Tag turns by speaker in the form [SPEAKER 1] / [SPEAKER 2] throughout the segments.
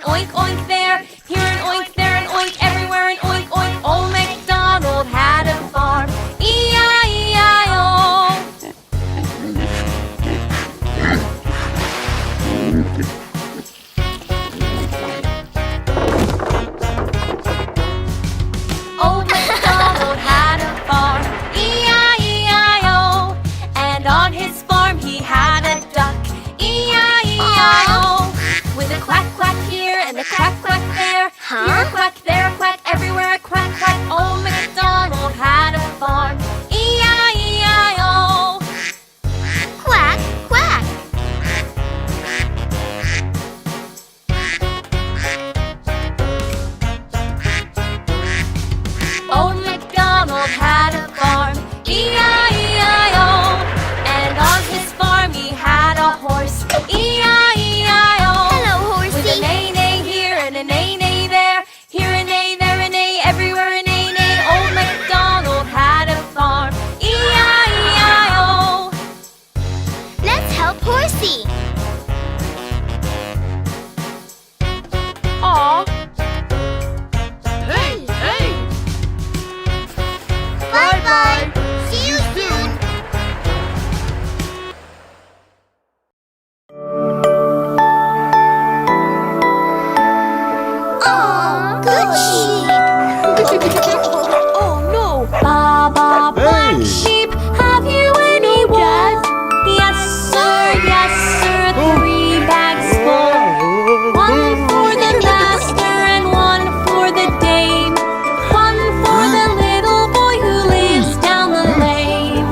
[SPEAKER 1] an oink oink there. Here an oink, there an oink, everywhere an oink oink. Old MacDonald had a farm. E-I-E-I-O. Old MacDonald had a farm. E-I-E-I-O. And on his farm he had a duck. E-I-E-I-O. With a quack quack here and a quack quack there. Here a quack, there a quack, everywhere a quack quack. Old MacDonald had a farm. E-I-E-I-O.
[SPEAKER 2] Quack, quack.
[SPEAKER 1] Old MacDonald had a farm. E-I-E-I-O. And on his farm he had a horse. E-I-E-I-O.
[SPEAKER 2] Hello,
[SPEAKER 1] With a
[SPEAKER 2] horsey.
[SPEAKER 1] neigh neigh here and a neigh neigh there. Here a neigh, there a neigh, everywhere a neigh neigh. Old MacDonald had a farm. E-I-E-I-O.
[SPEAKER 2] Let's help Horsey.
[SPEAKER 1] Aw.
[SPEAKER 3] Hey, hey!
[SPEAKER 2] Bye-bye. See you soon. Aw, good sheep.
[SPEAKER 1] Oh no! Baba, black
[SPEAKER 3] Hey.
[SPEAKER 1] sheep, have you any wool? Yes, sir, 3 bags full. One for the master and one for the dame. One for the little boy who lives down the lane.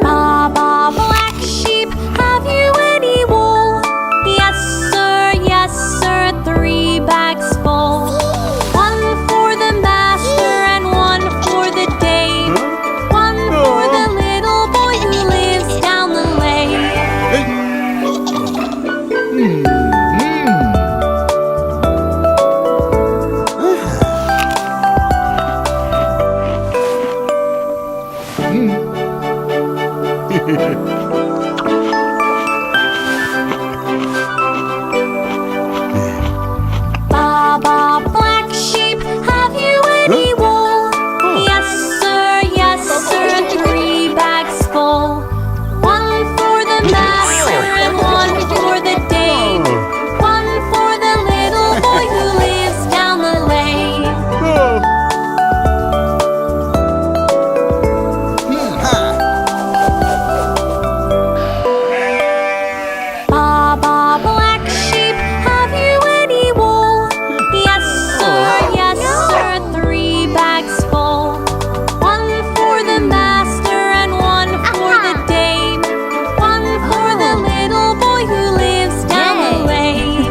[SPEAKER 1] Baba, black sheep, have you any wool? Yes, sir, 3 bags full. One for the master and one for the dame. One for the little boy who lives down the lane. Baba, black sheep, have you any wool? Yes, sir, 3 bags full. One for the master and one for the dame. One for the little boy who lives down the lane. Baba, black sheep, have you any wool? Yes, sir, 3 bags full. One for the master and one for the dame. One for the little boy who lives down the lane.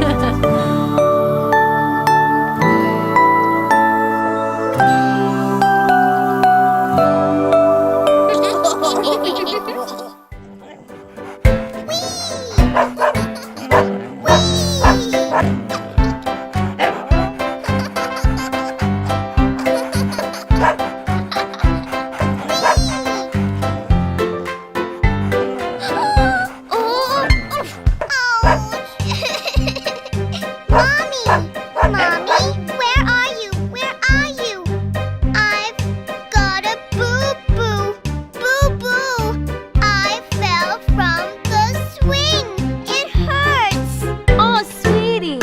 [SPEAKER 2] Mommy, where are you? Where are you? I've got a boo-boo. Boo-boo. I fell from the swing. It hurts.
[SPEAKER 1] Oh, sweetie,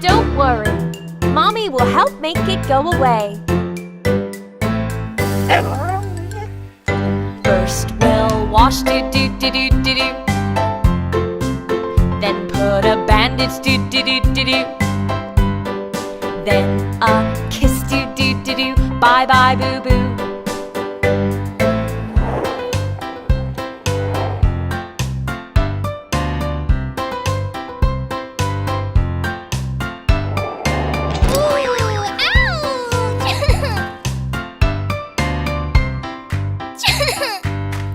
[SPEAKER 1] don't worry. Mommy will help make it go away. First we'll wash do-do-do-do-do-do. Then put a bandage do-do-do-do-do. Then a kiss do-do-do-do. Bye-bye boo-boo.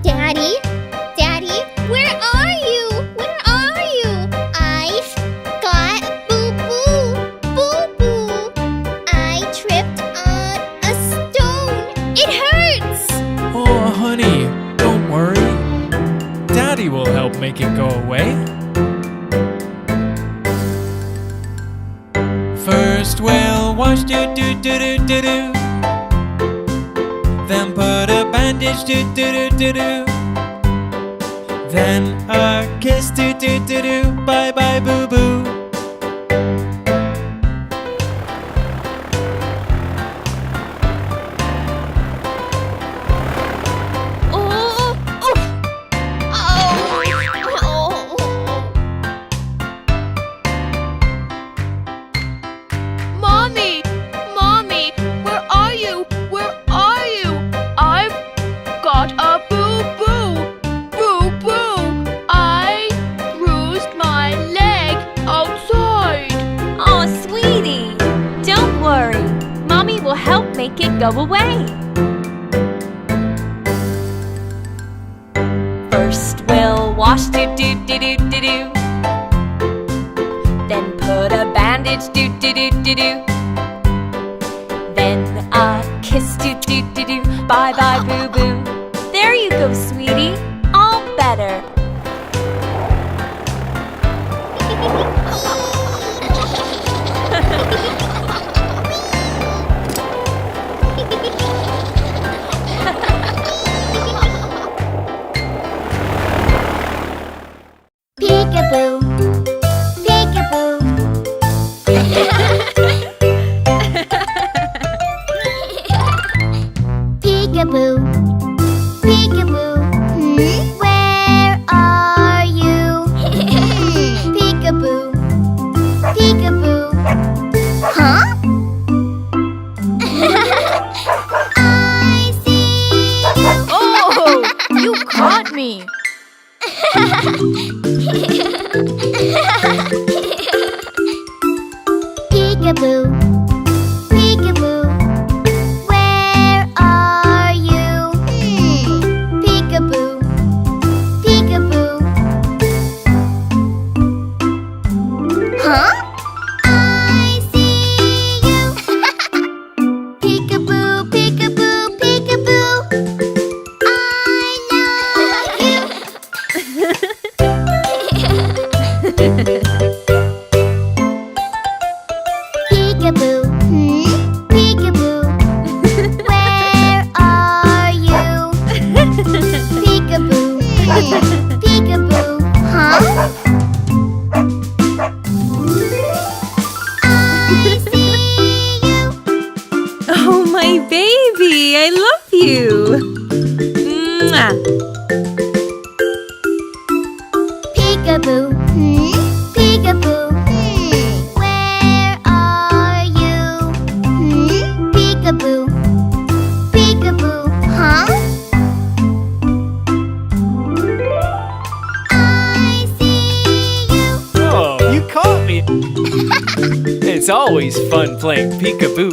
[SPEAKER 2] Daddy? Daddy, where are you? Where are you? I've got boo-boo. Boo-boo. I tripped on a stone. It hurts.
[SPEAKER 4] Oh, honey, don't worry. Daddy will help make it go away. wash do do do do do do. Then put a bandage do do do do do. Then a kiss do do do do. Bye bye boo boo.
[SPEAKER 3] Mommy! Mommy! Where are you? Where are you? I've got a boo-boo! Boo-boo! I bruised my leg outside!
[SPEAKER 1] Oh, sweetie, don't worry. Mommy will help make it go away. First we'll wash do do do do do do. Then put a bandage do do do do do. Then a kiss do do do do. Bye bye boo boo. There you go, sweetie. All better.
[SPEAKER 2] Peekaboo, peekaboo. Peekaboo, peekaboo. Where are you? Peekaboo, peekaboo. Huh? I see you.
[SPEAKER 3] Oh! You caught me!
[SPEAKER 2] Peekaboo, peekaboo. Where are you? Peekaboo, peekaboo. Huh? I see you. Peekaboo, peekaboo, peekaboo. I love you. Peekaboo, peekaboo. Where are you? Peekaboo, peekaboo. Huh? I see you.
[SPEAKER 1] Oh, my baby, I love you. Mwah.
[SPEAKER 2] Peekaboo, peekaboo. Where are you? Peekaboo, peekaboo. Huh? I see you.
[SPEAKER 4] Oh, you caught me. It's always fun playing peekaboo.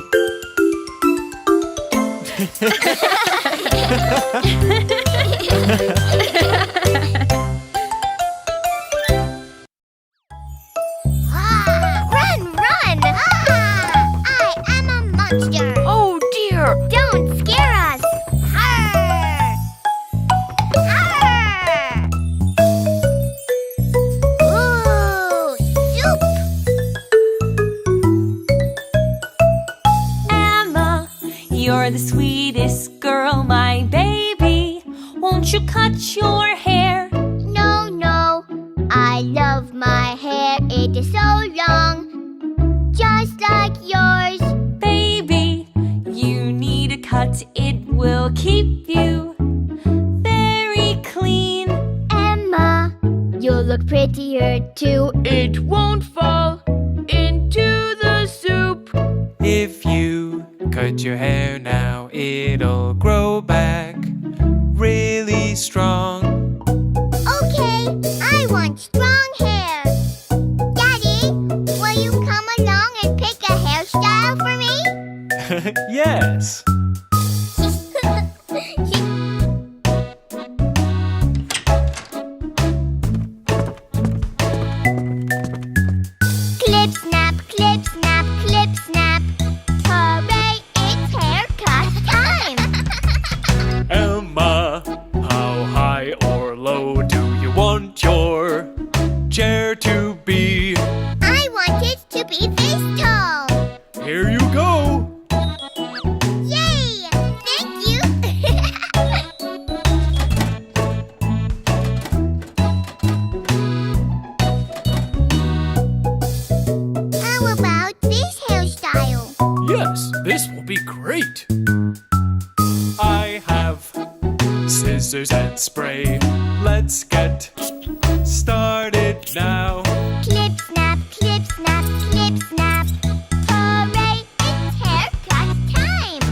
[SPEAKER 2] Run, run! I am a monster.
[SPEAKER 3] Oh dear!
[SPEAKER 2] Don't scare us! Arr! Arr! Ooh, soup!
[SPEAKER 1] Emma, you're the sweetest girl, my baby. Won't you cut your hair?
[SPEAKER 2] No, no, I love my hair. It is so long, just like yours.
[SPEAKER 1] Baby, you need a cut, it will keep you very clean.
[SPEAKER 2] Emma, you look prettier too.
[SPEAKER 3] It won't fall into the soup.
[SPEAKER 4] If you cut your hair now, it'll grow back really strong.
[SPEAKER 2] Okay, I want strong hair. Daddy, will you come along and pick a hairstyle for me?
[SPEAKER 4] Yes.
[SPEAKER 2] Clip snap, clip snap, clip snap. Hooray, it's haircut time.
[SPEAKER 4] Emma, how high or low do you want your great. I have scissors and spray. Let's get started now.
[SPEAKER 2] Clip, snap, clip, snap, clip, snap. Hooray, it's haircut time!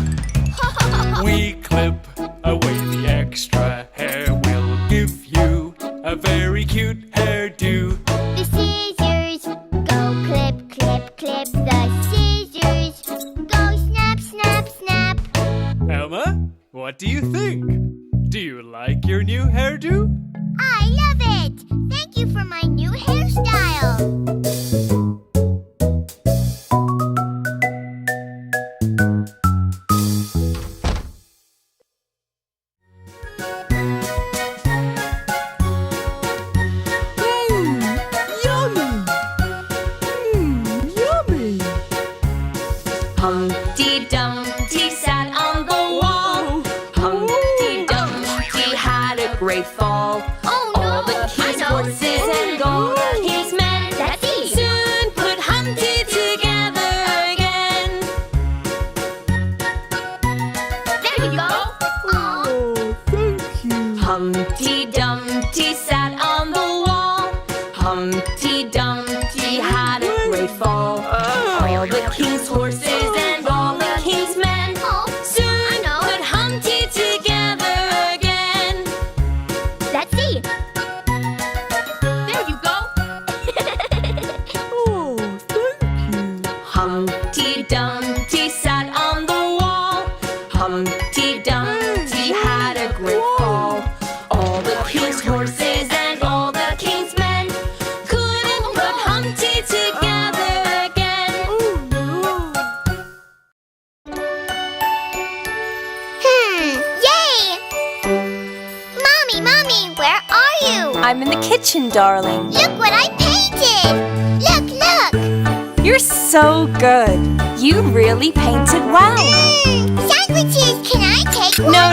[SPEAKER 4] We clip away the extra hair. We'll give you a very cute hairdo.
[SPEAKER 2] The scissors go clip, clip, clip. The scissors go snap, snap, snap.
[SPEAKER 4] Emma, what do you think? Do you like your new hairdo?
[SPEAKER 2] I love it! Thank you for my new hairstyle.
[SPEAKER 1] Humpty Dumpty sat on the wall. Humpty Dumpty had a great fall.
[SPEAKER 2] Oh no!
[SPEAKER 1] All the king's horses and all the king's men
[SPEAKER 2] Let's see.
[SPEAKER 1] soon put Humpty together again.
[SPEAKER 2] There you go.
[SPEAKER 1] Humpty Dumpty sat on the wall. Humpty Dumpty had a great fall. All the king's horses and all the king's men soon put Humpty together again.
[SPEAKER 2] Let's see. There you go.
[SPEAKER 1] Humpty Dumpty sat on the wall. Humpty Dumpty had a great fall. All the king's horses and all the king's men couldn't put Humpty together again.
[SPEAKER 2] Yay! Mommy, where are you?
[SPEAKER 5] I'm in the kitchen, darling.
[SPEAKER 2] Look what I painted! Look!
[SPEAKER 5] You're so good. You really painted well.
[SPEAKER 2] Sandwiches, can I take one?
[SPEAKER 5] No.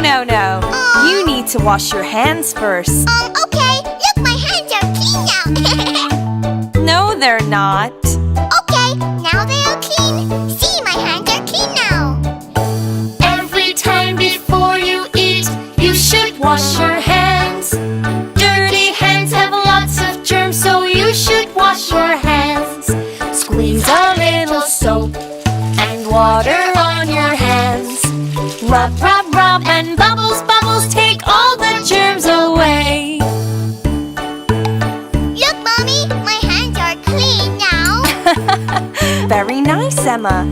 [SPEAKER 5] You need to wash your hands first.
[SPEAKER 2] Okay. Look, my hands are clean now.
[SPEAKER 5] No, they're not.
[SPEAKER 2] Okay, now they are clean. See, my hands are clean now.
[SPEAKER 1] Every time before you eat, you should wash your hands. Dirty hands have lots of germs, so you should wash your hands. Squeeze a little soap and water on your hands. Rub, and bubbles, take all the germs away.
[SPEAKER 2] Look, Mommy, my hands are clean now.
[SPEAKER 5] Very nice, Emma.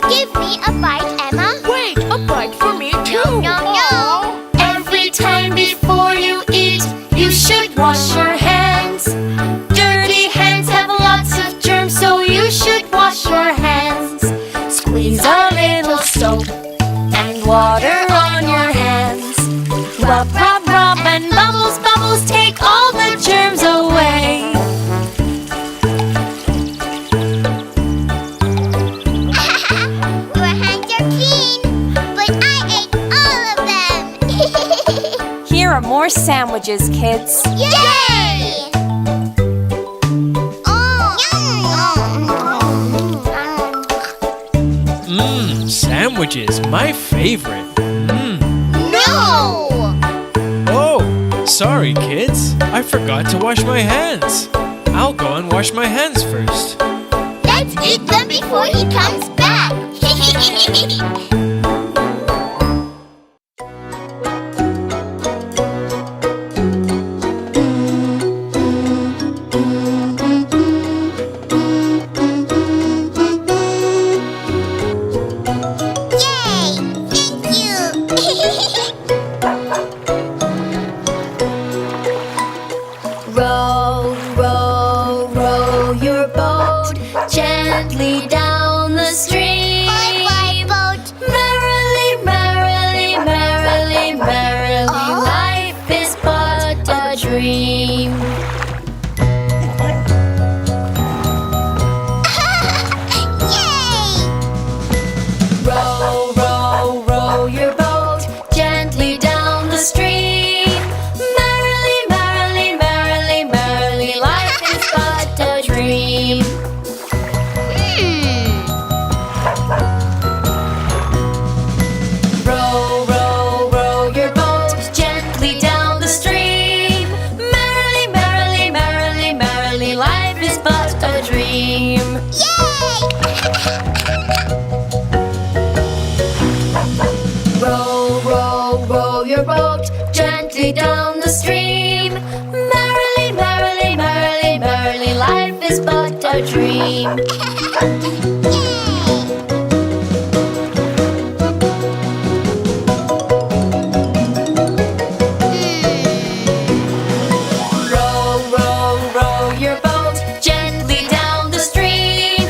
[SPEAKER 2] Give me a bite, Emma.
[SPEAKER 3] Wait, a bite for me too.
[SPEAKER 2] No.
[SPEAKER 1] Every time before you eat, you should wash your hands. Dirty hands have lots of germs, so you should wash your hands. Squeeze a little soap and water on your hands. Rub, and bubbles, take all the germs away.
[SPEAKER 2] Your hands are clean, but I ate all of them.
[SPEAKER 5] Here are more sandwiches, kids.
[SPEAKER 2] Yay!
[SPEAKER 4] Sandwiches, my favorite.
[SPEAKER 2] No!
[SPEAKER 4] Oh, sorry kids. I forgot to wash my hands. I'll go and wash my hands first.
[SPEAKER 2] Let's eat them before he comes back. Yay! Thank you.
[SPEAKER 1] Row, row your boat gently down the stream.
[SPEAKER 2] Bye, boat.
[SPEAKER 1] Merrily, life is but a dream.
[SPEAKER 2] Yay!
[SPEAKER 1] Row your boat gently down the stream. dream.
[SPEAKER 2] Yay!
[SPEAKER 1] Row, row, row your boat gently down the stream. Merrily, merrily, merrily, merrily, life is but a dream. Row, row, row your boat gently down the stream.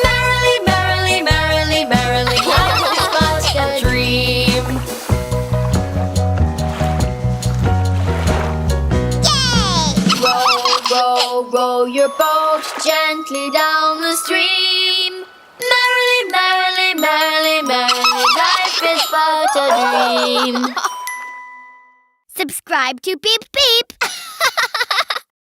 [SPEAKER 1] Merrily, merrily, merrily, merrily, life is but a dream. Row, row, row your boat gently down the stream. Merrily, merrily, merrily, merrily, life is but a dream.
[SPEAKER 2] Subscribe to Beep Beep.